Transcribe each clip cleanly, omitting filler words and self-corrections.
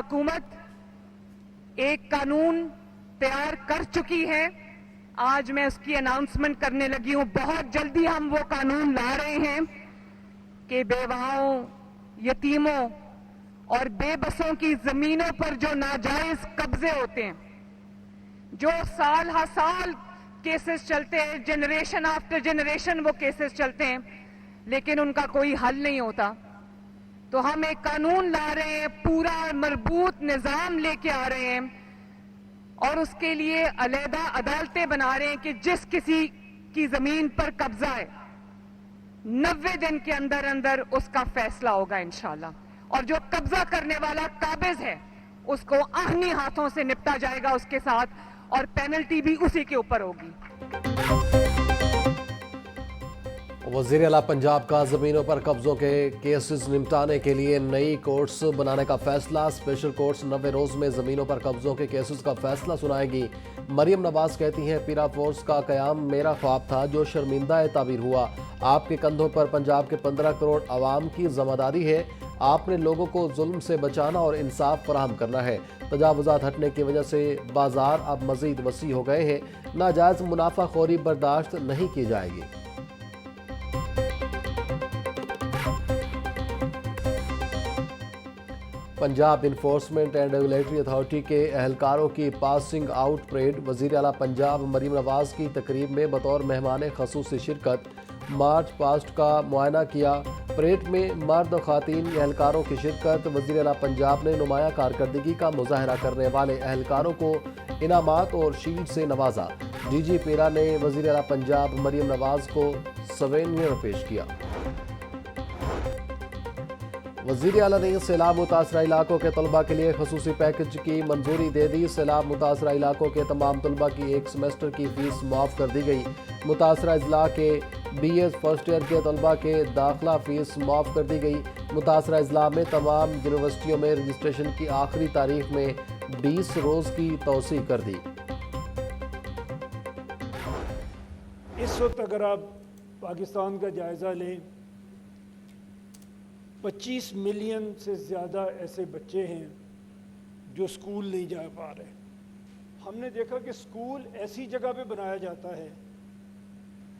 हुकूमत एक कानून तैयार कर चुकी है। आज मैं उसकी अनाउंसमेंट करने लगी हूं। बहुत जल्दी हम वो कानून ला रहे हैं कि बेवाओं, यतीमों और बेबसों की जमीनों पर जो नाजायज कब्जे होते हैं, जो साल हर साल केसेस चलते हैं, जनरेशन आफ्टर जनरेशन वो केसेस चलते हैं, लेकिन उनका कोई हल नहीं होता, तो हम एक कानून ला रहे हैं, पूरा मजबूत निजाम लेके आ रहे हैं और उसके लिए अलहदा अदालतें बना रहे हैं कि जिस किसी की जमीन पर कब्जा है 90 दिन के अंदर अंदर उसका फैसला होगा इंशाल्लाह, और जो कब्जा करने वाला काबिज है उसको आहनी हाथों से निपटा जाएगा उसके साथ, और पेनल्टी भी उसी के ऊपर होगी। वज़ीर आला पंजाब का ज़मीनों पर कब्ज़ों के केसेस निपटाने के लिए नई कोर्ट्स बनाने का फैसला। स्पेशल कोर्ट्स 90 रोज़ में ज़मीनों पर कब्ज़ों के केसेस का फैसला सुनाएगी। मरियम नवाज कहती हैं, पीरा फोर्स का क़याम मेरा ख्वाब था जो शर्मिंदा ताबीर हुआ। आपके कंधों पर पंजाब के 15 करोड़ आवाम की ज़िम्मेदारी है। आपने लोगों को जुल्म से बचाना और इंसाफ फराहम करना है। तजावुज़ात हटने की वजह से बाजार अब मज़ीद वसी हो गए हैं। नाजायज़ मुनाफाखोरी बर्दाश्त नहीं की जाएगी। Punjab enforcement and regulatory authority के एहलकारों की पासिंग आउट परेड। वज़ीर आला पंजाब मरियम नवाज की तकरीब में बतौर मेहमान ख़ुसूसी शिरकत। मार्च पास्ट का मुआयना किया। परेड में मर्द और ख़वातीन एहलकारों की शिरकत। वज़ीर आला पंजाब ने नुमाया कारकर्दगी का मुजाहरा करने वाले एहलकारों को इनामात और शील्ड से नवाजा। DG पेरा ने वज़ीर आला पंजाब मरियम नवाज को सवेनियर पेश किया। वज़ीर आला ने सैलाब मुतासरा इलाकों के तलबा के लिए खसूसी पैकेज की मंजूरी दे दी। सैलाब मुतासरा इलाकों के तमाम तलबा की एक सेमेस्टर की फ़ीस माफ़ कर दी गई। मुतासरा अजला के BS फर्स्ट ईयर के तलबा के दाखिला फ़ीस माफ़ कर दी गई। मुतासरा अजला में तमाम यूनिवर्सिटियों में रजिस्ट्रेशन की आखिरी तारीख में 20 रोज़ की तौसी कर दी। इस वक्त अगर आप पाकिस्तान का जायज़ा लें, 25 मिलियन से ज़्यादा ऐसे बच्चे हैं जो स्कूल नहीं जा पा रहे। हमने देखा कि स्कूल ऐसी जगह पे बनाया जाता है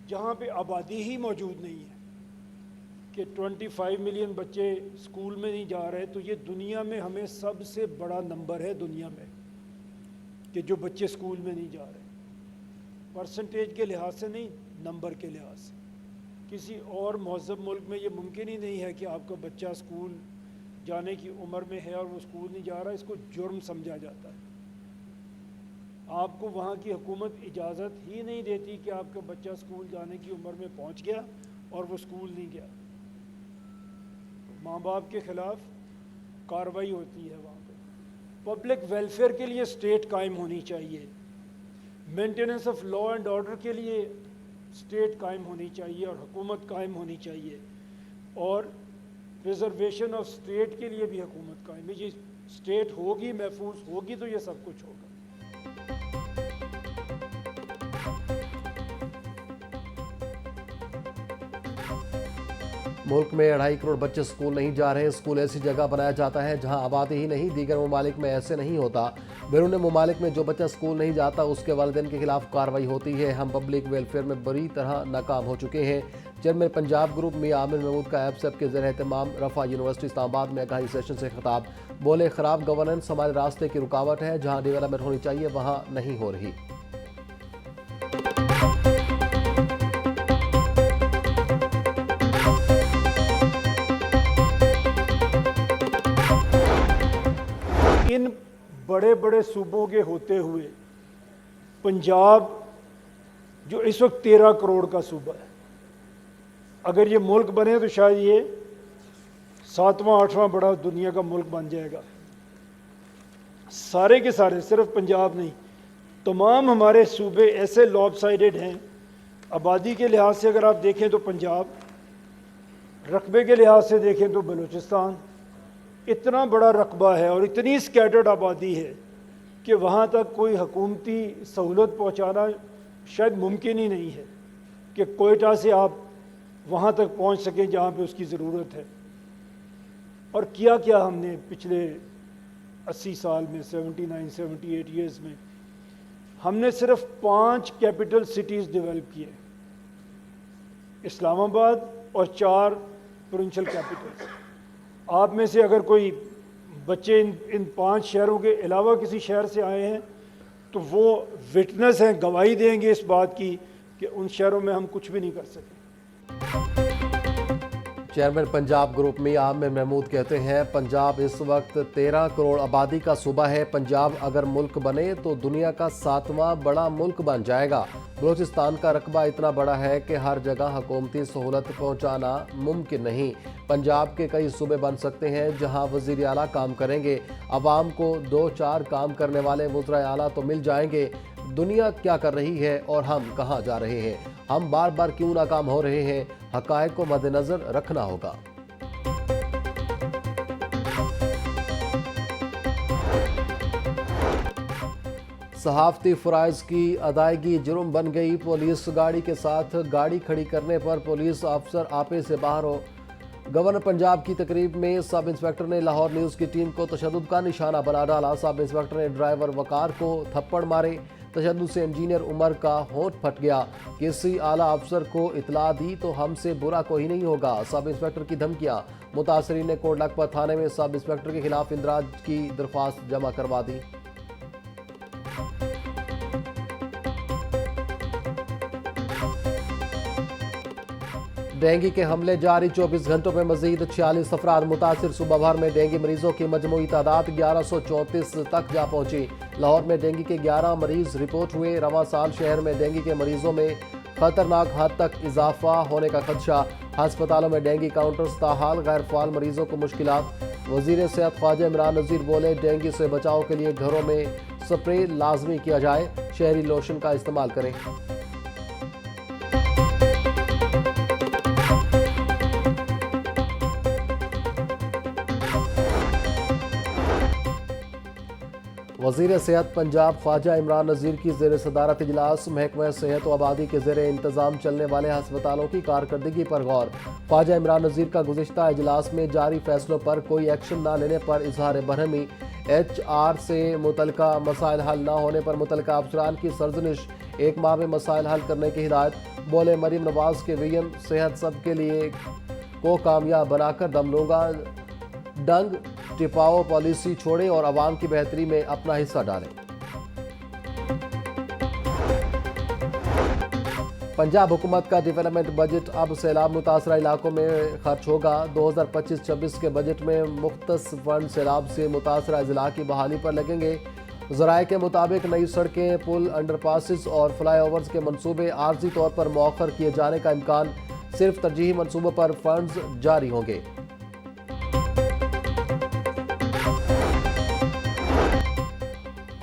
जहाँ पे आबादी ही मौजूद नहीं है, कि 25 मिलियन बच्चे स्कूल में नहीं जा रहे, तो ये दुनिया में हमें सबसे बड़ा नंबर है दुनिया में कि जो बच्चे स्कूल में नहीं जा रहे, परसेंटेज के लिहाज से नहीं, नंबर के लिहाज से। किसी और महज़ब मुल्क में ये मुमकिन ही नहीं है कि आपका बच्चा स्कूल जाने की उम्र में है और वो स्कूल नहीं जा रहा, इसको जुर्म समझा जाता है। आपको वहाँ की हुकूमत इजाज़त ही नहीं देती कि आपका बच्चा स्कूल जाने की उम्र में पहुँच गया और वो स्कूल नहीं गया, माँ बाप के ख़िलाफ़ कार्रवाई होती है वहाँ पे। पब्लिक वेलफेयर के लिए स्टेट कायम होनी चाहिए, maintenance of law and order के लिए स्टेट कायम होनी चाहिए और हुकूमत कायम होनी चाहिए, और प्रिजर्वेशन ऑफ स्टेट के लिए भी हुकूमत कायम है। ये स्टेट होगी, महफूज होगी, तो ये सब कुछ होगा। मुल्क में 2.5 करोड़ बच्चे स्कूल नहीं जा रहे। स्कूल ऐसी जगह बनाया जाता है जहां आबादी ही नहीं, दीगर ममालिक में ऐसे नहीं होता। बैरून ममालिक में जो बच्चा स्कूल नहीं जाता उसके वालिदैन के खिलाफ कार्रवाई होती है। हम पब्लिक वेलफेयर में बुरी तरह नाकाम हो चुके हैं। चेयरमैन पंजाब ग्रुप मियां आमिर महमूद का एफसेप के ज़ेर एहतमाम रफ़ा यूनिवर्सिटी इस्लामाबाद में आगाही सेशन से खिताब। बोले, ख़राब गवर्नेंस हमारे रास्ते की रुकावट है, जहाँ डेवलपमेंट होनी चाहिए वहाँ नहीं हो रही। इन बड़े बड़े सूबों के होते हुए पंजाब जो इस वक्त 13 करोड़ का सूबा है, अगर ये मुल्क बने तो शायद ये 7वां 8वां बड़ा दुनिया का मुल्क बन जाएगा। सारे के सारे, सिर्फ पंजाब नहीं, तमाम हमारे सूबे ऐसे लॉपसाइडेड हैं। आबादी के लिहाज से अगर आप देखें तो पंजाब, रकबे के लिहाज से देखें तो बलूचिस्तान, इतना बड़ा रकबा है और इतनी स्कैटर्ड आबादी है कि वहाँ तक कोई हुकूमती सहूलत पहुँचाना शायद मुमकिन ही नहीं है कि कोयटा से आप वहाँ तक पहुँच सकें जहाँ पे उसकी ज़रूरत है। और किया क्या हमने पिछले 80 साल में, 79, 78 ईयर्स में हमने सिर्फ 5 कैपिटल सिटीज़ डेवलप किए, इस्लामाबाद और 4 प्रोविंशियल कैपिटल्स। आप में से अगर कोई बच्चे इन 5 शहरों के अलावा किसी शहर से आए हैं तो वो विटनेस हैं, गवाही देंगे इस बात की कि उन शहरों में हम कुछ भी नहीं कर सके। चेयरमैन पंजाब ग्रुप में आमिर महमूद कहते हैं, पंजाब इस वक्त 13 करोड़ आबादी का सूबा है। पंजाब अगर मुल्क बने तो दुनिया का 7वां बड़ा मुल्क बन जाएगा। बलूचिस्तान का रकबा इतना बड़ा है कि हर जगह हुकूमती सहूलत पहुंचाना मुमकिन नहीं। पंजाब के कई सूबे बन सकते हैं जहां वज़ीर आला काम करेंगे। अवाम को 2-4 काम करने वाले वज़ीर आला तो मिल जाएंगे। दुनिया क्या कर रही है और हम कहां जा रहे हैं, हम बार बार क्यों नाकाम हो रहे हैं, हक़ाइक़ को मद्देनज़र रखना होगा। सहाफ़ती फ़राइज़ की अदायगी जुर्म बन गई। पुलिस गाड़ी के साथ गाड़ी खड़ी करने पर पुलिस अफसर आपे से बाहर हो। गवर्नर पंजाब की तकरीब में सब इंस्पेक्टर ने लाहौर न्यूज़ की टीम को तशद्दुद का निशाना बना डाला। सब इंस्पेक्टर ने ड्राइवर वकार को थप्पड़ मारे। तशद्दुद से इंजीनियर उमर का होंठ फट गया। किसी आला अफसर को इतला दी तो हमसे बुरा कोई नहीं होगा। सब इंस्पेक्टर की धमकियां। मुतासरीन ने कोट लखपत थाने में सब इंस्पेक्टर के खिलाफ इंदराज की दरख्वास्त जमा करवा दी। डेंगू के हमले जारी, 24 घंटों में मजीद 46 अफराद मुतासिर। सुबह भर में डेंगू मरीजों की मजमूई तादाद 1134 तक जा पहुंची। लाहौर में डेंगू के 11 मरीज रिपोर्ट हुए। रवां साल शहर में डेंगू के मरीजों में खतरनाक हद तक इजाफा होने का खदशा। हस्पतालों में डेंगू काउंटर्स ताहाल, गैर फाल मरीजों को मुश्किलात। वजीर सेहत ख्वाजा इमरान नज़ीर बोले, डेंगू से बचाव के लिए घरों में स्प्रे लाजमी किया जाए, शहरी लोशन का इस्तेमाल करें। वज़ीर सेहत पंजाब ख्वाजा इमरान नज़ीर की ज़ेर सदारत इजलास। महकमा सेहत व आबादी के ज़ेर इंतज़ाम चलने वाले हस्पतालों की कारकर्दगी पर गौर। ख्वाजा इमरान नज़ीर का गुज़िश्ता इजलास में जारी फैसलों पर कोई एक्शन न लेने पर इजहार बरहमी। HR से मुतलका मसाइल हल न होने पर मुतलका अफसरान की सरजनिश। 1 माह में मसाइल हल करने की हिदायत। बोले, मरीम नवाज के VM सेहत सब के लिए को कामयाब बनाकर दम लूँगा। डंग टिपाओ पॉलिसी छोड़ें और आवाम की बेहतरी में अपना हिस्सा डालें। पंजाब हुकूमत का डेवलपमेंट बजट अब सैलाब मुतासरा इलाकों में खर्च होगा। 2025-26 के बजट में मुख्तस फंड सैलाब से मुतासरा अजला की बहाली पर लगेंगे। ज़राए के मुताबिक नई सड़कें, पुल, अंडरपासिस और फ्लाईओवर्स के मंसूबे आर्जी तौर पर मौखर किए जाने का इम्कान। सिर्फ तरजीही मंसूबों पर फंड्स जारी होंगे।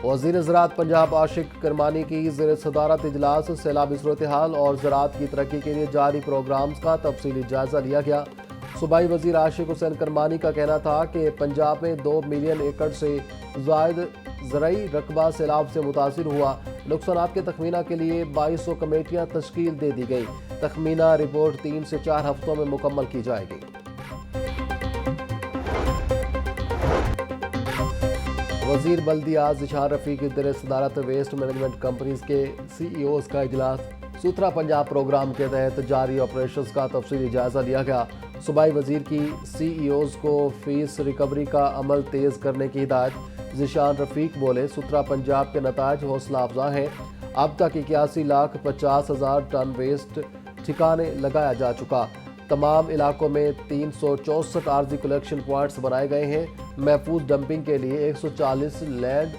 वज़ीर ज़राअत पंजाब आशिक करमानी की ज़ेर सदारत इजलास। सैलाबी सूरत हाल और ज़राअत की तरक्की के लिए जारी प्रोग्राम्स का तफसीली जायज़ा लिया गया। सूबाई वज़ीर आशिक हुसैन करमानी का कहना था कि पंजाब में 2 मिलियन एकड़ से ज़ायद ज़रई रकबा सैलाब से मुतासिर हुआ। नुकसानात के तखमीना के लिए 2200 कमेटियाँ तश्कील दे दी गई। तखमीना रिपोर्ट 3 से 4 हफ्तों में मुकम्मल की जाएगी। वज़ीर बल्दियात ज़िशान रफ़ीक की ज़ेर सदारत वेस्ट मैनेजमेंट कंपनीज के CEOs का इजलास। सूत्रा पंजाब प्रोग्राम के तहत जारी ऑपरेशंस का तफसीली जायज़ा लिया गया। सूबाई वज़ीर की CEOs को फीस रिकवरी का अमल तेज़ करने की हिदायत। ज़िशान रफ़ीक बोले, सूत्रा पंजाब के नताज हौसला अफजा हैं। अब तक 81,50,000 टन वेस्ट ठिकाने लगाया जा चुका। तमाम इलाकों में 364 आर्जी कलेक्शन पॉइंट्स बनाए गए हैं। महफूज डंपिंग के लिए 140 लैंड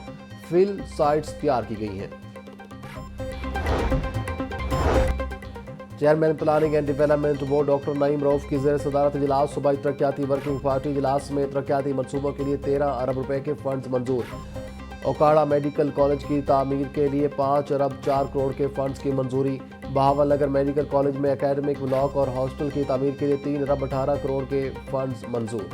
फिल साइट्स तैयार की गई हैं। Chairman planning and development board doctor Naeem Rauf की ज़ेर सदारत इजलास। सूबाई तरक्याती वर्किंग पार्टी इजलास में तरक्याती मनसूबों के लिए 13 अरब रुपए के फंड्स मंजूर। ओकाड़ा मेडिकल कॉलेज की तामीर के लिए 5 अरब 4 करोड़ के फंड्स की मंजूरी। बहावल नगर मेडिकल कॉलेज में एकेडमिक ब्लॉक और हॉस्टल की तामीर के लिए 3 अरब 18 करोड़ के फंड्स मंजूर।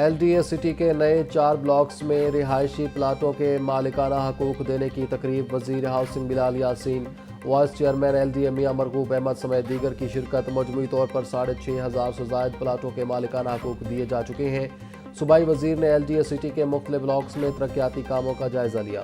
LDA सिटी के नए 4 ब्लॉक्स में रिहायशी प्लाटों के मालिकाना हकूक देने की तकरीब। वज़ीर housing Bilal Yasin, vice chairman LDA میاں مرغوب احمد سمیت دیگر کی شرکت۔ مجموعی طور پر 6,500 سے زائد پلاٹوں کے مالکانہ حقوق دیے جا چکے ہیں۔ صوبائی وزیر نے LDA سٹی کے مختلف بلاکس میں ترقیاتی کاموں کا جائزہ لیا۔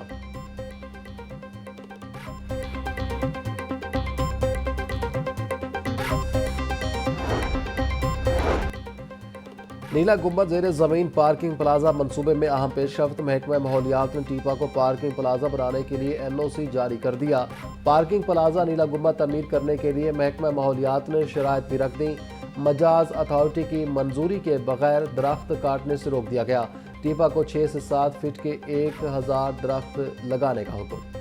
نیلا گنبد زیر زمین پارکنگ پلازہ منصوبے میں اہم پیش رفت۔ محکمہ ماحولیات نے ٹیپا کو پارکنگ پلازہ بنانے کے لیے NOC جاری کر دیا۔ پارکنگ پلازہ نیلا گنبد تعمیر کرنے کے لیے محکمہ ماحولیات نے شرائط بھی رکھ دیں۔ مجاز اتھارٹی کی منظوری کے بغیر درخت کاٹنے سے روک دیا گیا۔ ٹیپا کو 6 سے 7 فٹ کے 1000 درخت لگانے کا حکم۔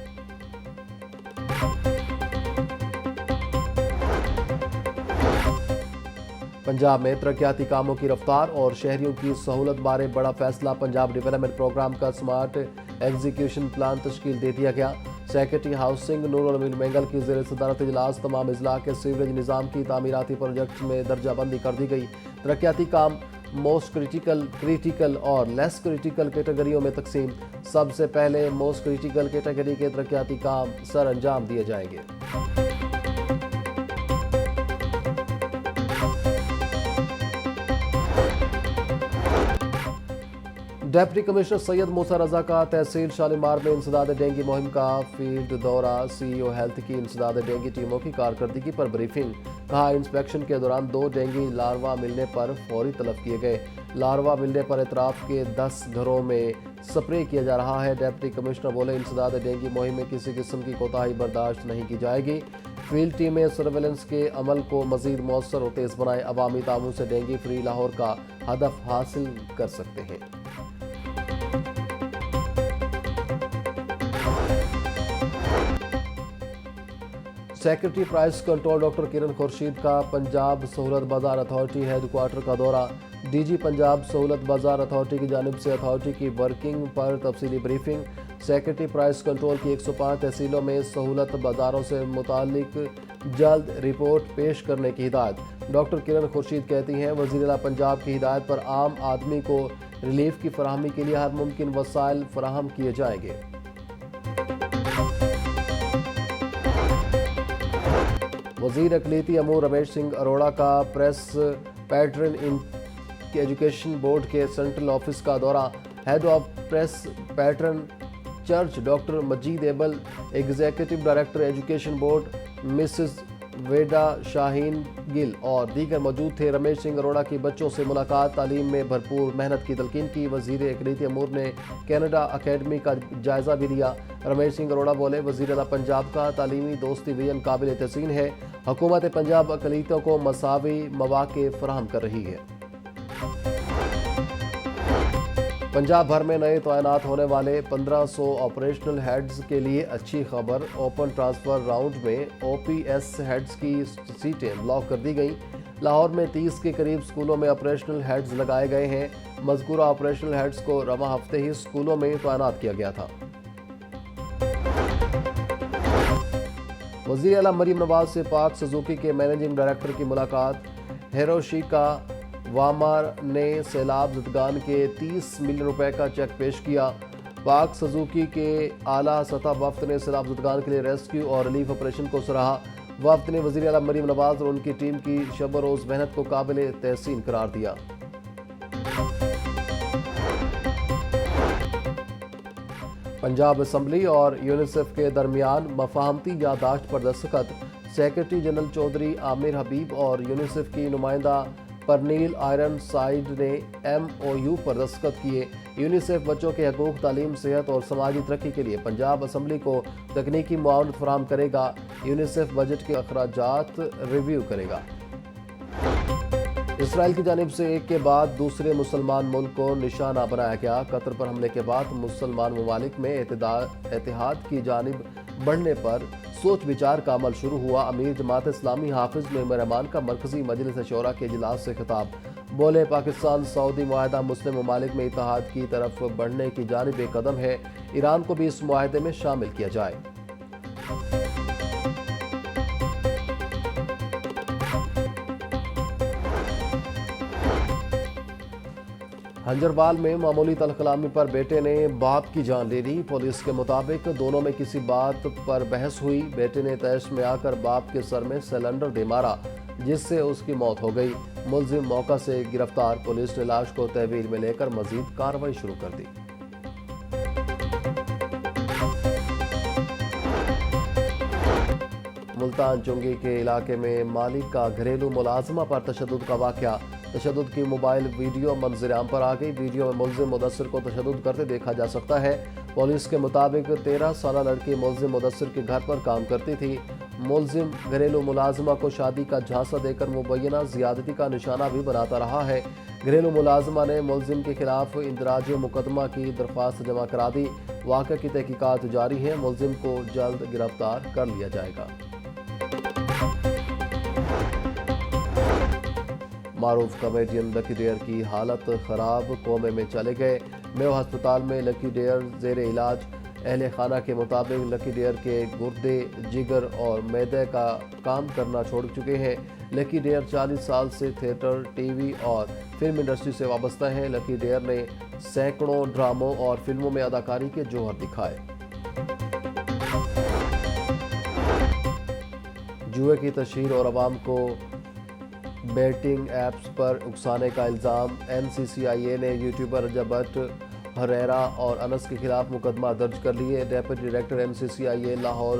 پنجاب میں ترقیاتی کاموں کی رفتار اور شہریوں کی سہولت بارے بڑا فیصلہ۔ پنجاب ڈیولپمنٹ پروگرام کا سمارٹ ایگزیکیوشن پلان تشکیل دے دیا گیا۔ سیکرٹری ہاؤسنگ نور الامین مینگل کی زیر صدارت اجلاس تمام اضلاع کے سیوریج نظام کی تعمیراتی پروجیکٹس میں درجہ بندی کر دی گئی۔ ترقیاتی کام موسٹ کریٹیکل اور لیس کریٹیکل کیٹیگریوں میں تقسیم۔ سب سے پہلے موسٹ کریٹیکل کیٹیگری کے ترقیاتی کام سر انجام دیے جائیں گے۔ ڈپٹی کمشنر سید موسیٰ رضا کا تحصیل شالیمار میں انسداد ڈینگی مہم کا فیلڈ دورہ۔ CEO ہیلتھ کی انسداد ڈینگی ٹیموں کی کارکردگی پر بریفنگ۔ کہا انسپیکشن کے دوران 2 ڈینگی لاروا ملنے پر فوری طلب کیے گئے۔ لاروا ملنے پر اطراف کے 10 گھروں میں سپرے کیا جا رہا ہے۔ ڈپٹی کمشنر بولے انسداد ڈینگی مہم میں کسی قسم کی کوتاہی برداشت نہیں کی جائے گی۔ فیلڈ ٹیمیں سرویلنس کے عمل کو مزید مؤثر و تیز بنائیں۔ عوامی تعاون سے ڈینگی فری لاہور کا ہدف حاصل کر سکتے ہیں۔ سیکرٹری پرائس کنٹرول ڈاکٹر کرن خورشید کا پنجاب سہولت بازار اتھارٹی ہیڈ کوارٹر کا دورہ۔ DG پنجاب سہولت بازار اتھارٹی کی جانب سے اتھارٹی کی ورکنگ پر تفصیلی بریفنگ۔ سیکرٹری پرائس کنٹرول کی 105 تحصیلوں میں سہولت بازاروں سے متعلق جلد رپورٹ پیش کرنے کی ہدایت۔ ڈاکٹر کرن خورشید کہتی ہیں وزیر اعلیٰ پنجاب کی ہدایت پر عام آدمی کو ریلیف کی فراہمی کے لیے ہر ممکن وسائل فراہم کیے جائیں گے۔ وزیر اقلیتی امور رمیش سنگھ اروڑہ کا پریس پیٹرن ایجوکیشن بورڈ کے سینٹرل آفس کا دورہ۔ Head of press patron church doctor Majeed Abel, executive director education board Mrs Veda Shaheen Gill اور دیگر موجود تھے۔ رمیش سنگھ اروڑہ کی بچوں سے ملاقات، تعلیم میں بھرپور محنت کی تلقین کی۔ وزیر اقلیتی امور نے کینیڈا اکیڈمی کا جائزہ بھی لیا۔ رمیش سنگھ اروڑہ بولے وزیر اعلیٰ پنجاب کا تعلیمی دوستی ویژن قابل تحسین ہے۔ حکومت پنجاب اقلیتوں کو مساوی مواقع فراہم کر رہی ہے۔ پنجاب بھر میں نئے تعینات ہونے والے 1500 آپریشنل ہیڈز کے لیے اچھی خبر۔ اوپن ٹرانسفر راؤنڈ میں OPS ہیڈز کی سیٹیں بلاک کر دی گئیں۔ لاہور میں 30 کے قریب سکولوں میں آپریشنل ہیڈز لگائے گئے ہیں۔ مذکورہ آپریشنل ہیڈز کو رواں ہفتے ہی سکولوں میں تعینات کیا گیا تھا۔ وزیر اعلیٰ مریم نواز سے پاک سزوکی کے مینیجنگ ڈائریکٹر کی ملاقات۔ ہیروشیکا وامار نے سیلاب زدگان کے 30 ملین روپے کا چیک پیش کیا۔ پاک سزوکی کے اعلیٰ سطح وفد نے سیلاب زدگان کے لیے ریسکیو اور ریلیف آپریشن کو سراہا۔ وفد نے وزیر اعلیٰ مریم نواز اور ان کی ٹیم کی شب و روز محنت کو قابل تحسین قرار دیا۔ پنجاب اسمبلی اور یونیسیف کے درمیان مفاہمتی یادداشت پر دستخط۔ سیکرٹری جنرل چودھری عامر حبیب اور یونیسیف کی نمائندہ پرنیل آئرن سائیڈ نے MOU پر دستخط کیے۔ یونیسیف بچوں کے حقوق، تعلیم، صحت اور سماجی ترقی کے لیے پنجاب اسمبلی کو تکنیکی معاونت فراہم کرے گا۔ یونیسیف بجٹ کے اخراجات ریویو کرے گا۔ اسرائیل کی جانب سے ایک کے بعد دوسرے مسلمان ملک کو نشانہ بنایا گیا۔ قطر پر حملے کے بعد مسلمان ممالک میں اتحاد کی جانب بڑھنے پر سوچ بچار کا عمل شروع ہوا۔ امیر جماعت اسلامی حافظ معمر رحمان کا مرکزی مجلس شورا کے اجلاس سے خطاب۔ بولے پاکستان سعودی معاہدہ مسلم ممالک میں اتحاد کی طرف بڑھنے کی جانب ایک قدم ہے۔ ایران کو بھی اس معاہدے میں شامل کیا جائے۔ ہنجربال میں معمولی تلخ-کلامی پر بیٹے نے باپ کی جان لے لی۔ پولیس کے مطابق دونوں میں کسی بات پر بحث ہوئی۔ بیٹے نے تیش میں آ کر باپ کے سر میں سلنڈر دے مارا، جس سے اس کی موت ہو گئی۔ ملزم موقع سے گرفتار۔ پولیس نے لاش کو تحویل میں لے کر مزید کارروائی شروع کر دی۔ ملتان چنگی کے علاقے میں مالک کا گھریلو ملازمہ پر تشدد کا واقعہ۔ تشدد کی موبائل ویڈیو منظر عام پر آ گئی۔ ویڈیو میں ملزم مدثر کو تشدد کرتے دیکھا جا سکتا ہے۔ پولیس کے مطابق 13 سالہ لڑکی ملزم مدثر کے گھر پر کام کرتی تھی۔ ملزم گھریلو ملازمہ کو شادی کا جھانسا دے کر مبینہ زیادتی کا نشانہ بھی بناتا رہا ہے۔ گھریلو ملازمہ نے ملزم کے خلاف اندراج مقدمہ کی درخواست جمع کرا دی۔ واقعہ کی تحقیقات جاری ہیں۔ ملزم کو جلد گرفتار کر لیا جائے گا۔ معروف کامیڈین لکی ڈیر کی حالت خراب، کومے میں چلے گئے۔ میو ہسپتال میں لکی ڈیر زیر علاج۔ اہل خانہ کے مطابق لکی ڈیر کے گردے، جگر اور معدے کا کام کرنا چھوڑ چکے ہیں۔ لکی ڈیر 40 سال سے تھیٹر، ٹی وی اور فلم انڈسٹری سے وابستہ ہیں۔ لکی ڈیر نے سینکڑوں ڈراموں اور فلموں میں اداکاری کے جوہر دکھائے۔ جوئے کی تشہیر اور عوام کو بیٹنگ ایپس پر اکسانے کا الزام۔ این سی سی آئی اے نے یوٹیوبر رجب بٹ، ہریرا اور انس کے خلاف مقدمہ درج کر لیے۔ ڈیپٹی ڈائریکٹر این سی سی آئی اے لاہور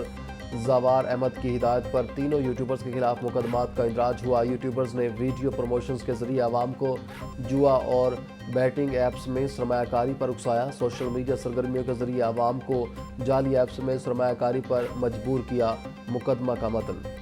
زوار احمد کی ہدایت پر تینوں یوٹیوبرز کے خلاف مقدمات کا اندراج ہوا۔ یوٹیوبرز نے ویڈیو پروموشنز کے ذریعے عوام کو جوا اور بیٹنگ ایپس میں سرمایہ کاری پر اکسایا۔ سوشل میڈیا سرگرمیوں کے ذریعے عوام کو جعلی ایپس میں سرمایہ کاری پر مجبور کیا۔ مقدمہ کا متن۔